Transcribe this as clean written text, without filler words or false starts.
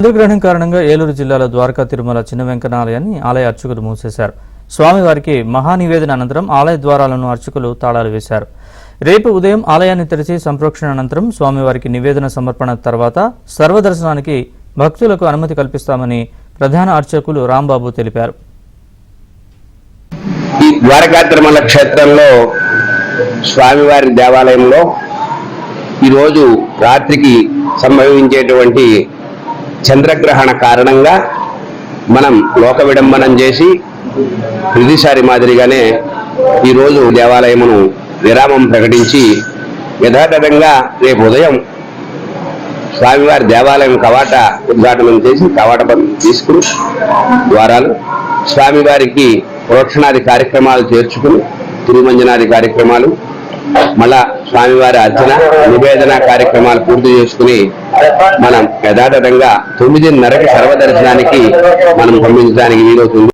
చంద్రగ్రహణం కారణంగా ఏలూరు జిల్లాలో ద్వారకా తిరుమల చిన్న వెంకన్న ఆలయాన్ని ఆలయ అర్చకులు మూసేశారు. స్వామివారికి మహానివేదన అనంతరం ఆలయ ద్వారాలను అర్చకులు తాళాలు వేశారు. రేపు ఉదయం ఆలయాన్ని తెరిచి సంప్రోక్షణ అనంతరం స్వామివారికి నివేదన సమర్పణ తర్వాత సర్వదర్శనానికి భక్తులకు అనుమతి కల్పిస్తామని ప్రధాన అర్చకులు రాంబాబు తెలిపారు. ద్వారకా తిరుమల క్షేత్రంలో స్వామివారి దేవాలయంలో ఈరోజు రాత్రికి సంభవించేటువంటి చంద్రగ్రహణ కారణంగా మనం లోక విడంబనం చేసి ప్రతిసారి మాదిరిగానే ఈరోజు దేవాలయమును విరామం ప్రకటించి యథాతథంగా రేపు ఉదయం స్వామివారి దేవాలయం కవాట ఉద్ఘాటనం చేసి కవాట తీసుకుని ద్వారాలు స్వామివారికి ప్రోక్షణాది కార్యక్రమాలు చేర్చుకుని తిరుమంజనాది కార్యక్రమాలు మళ్ళా స్వామివారి అర్చన నివేదన కార్యక్రమాలు పూర్తి చేసుకుని మనం యథాతథంగా 9:30కి సర్వదర్శనానికి మనం పంపించడానికి వీలవుతుంది.